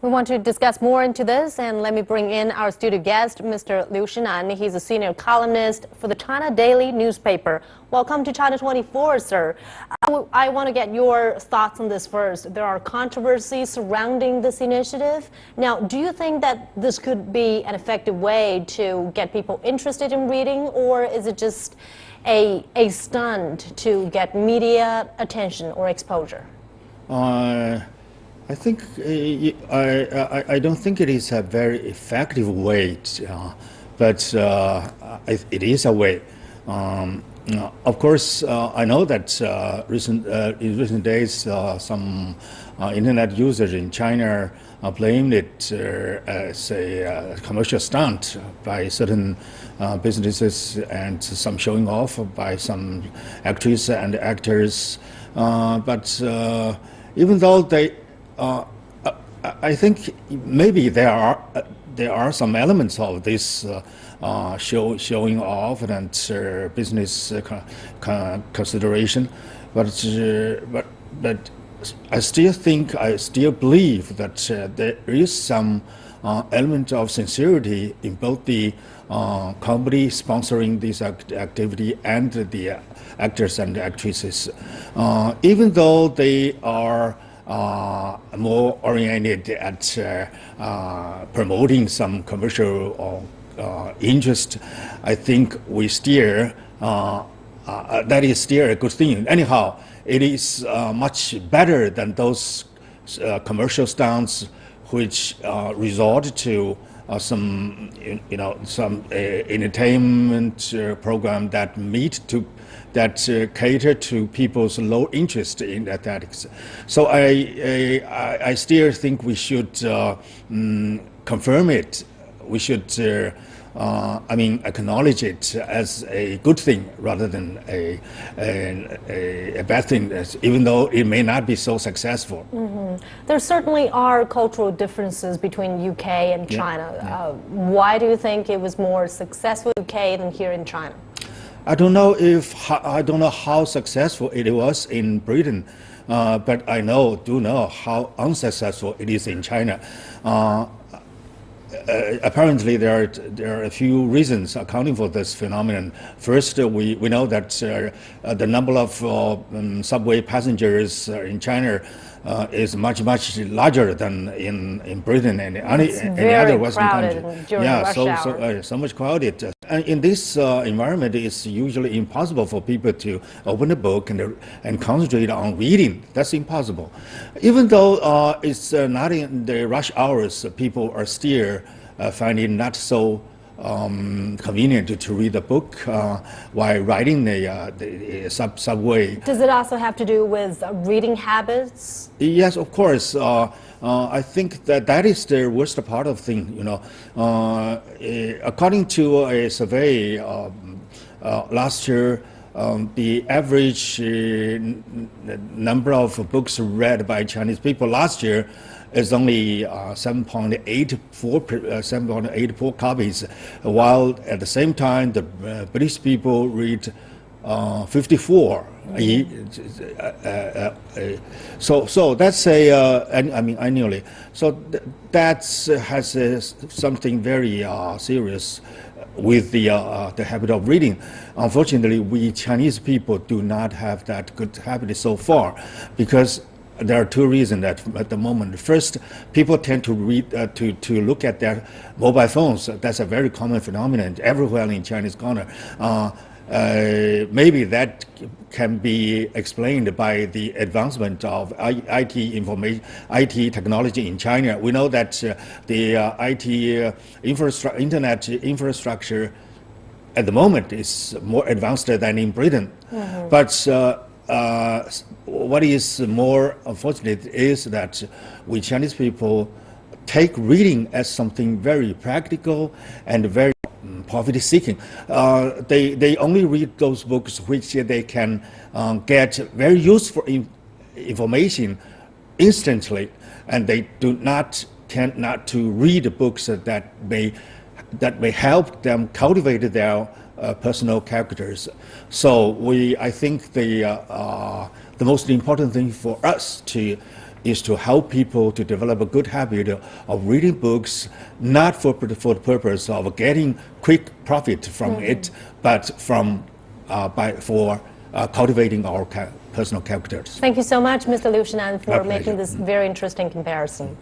We want to discuss more into this, and let me bring in our studio guest, Mr. Liu Shinan. He's a senior columnist for the China Daily newspaper. Welcome to China 24, sir. I want to get your thoughts on this first. There are controversies surrounding this initiative. Now, do you think that this could be an effective way to get people interested in reading, or is it just a stunt to get media attention or exposure? I think I don't think it is a very effective way, but it is a way. Of course, I know that in recent days, some internet users in China blamed it as a commercial stunt by certain businesses and some showing off by some actresses and actors. But even though I think maybe there are some elements of this showing off and business consideration, but I still believe that there is some element of sincerity in both the company sponsoring this activity and the actors and actresses, even though they are more oriented at promoting some commercial interest. I think we still that is still a good thing. Anyhow, it is much better than those commercial stunts which resort to some entertainment program that cater to people's low interest in athletics. So I still think we should confirm it. We should acknowledge it as a good thing rather than a bad thing, even though it may not be so successful. Mm-hmm. There certainly are cultural differences between UK and China. Why do you think it was more successful in UK than here in China? I don't know how successful it was in Britain, but I do know how unsuccessful it is in China. Apparently, there are a few reasons accounting for this phenomenon. First, we know that the number of subway passengers in China is much larger than in Britain and any other Western country. So much crowded. And in this environment, it's usually impossible for people to open a book and concentrate on reading. That's impossible. Even though it's not in the rush hours, people are still finding it not so convenient to read a book while riding the subway. Does it also have to do with reading habits? Yes, of course. I think that is the worst part of things. According to a survey last year, the average number of books read by Chinese people last year is only 7.84 copies, while at the same time the British people read 54. So that's annually. So that has something very serious with the habit of reading. Unfortunately, we Chinese people do not have that good habit so far, because there are two reasons at the moment. First, people tend to read to look at their mobile phones. That's a very common phenomenon everywhere in Chinese corner. Maybe that can be explained by the advancement of IT technology in China. We know that the IT internet infrastructure at the moment is more advanced than in Britain. Mm-hmm. But what is more unfortunate is that we Chinese people take reading as something very practical and very poverty-seeking. They only read those books which they can get very useful information instantly, and they tend not to read books that may help them cultivate their personal characters. So I think the most important thing for us to is to help people to develop a good habit of reading books, not for the purpose of getting quick profit from it, but from for cultivating our personal characters. Thank you so much, Mr. Liu Shinan, for My making pleasure. this very interesting comparison.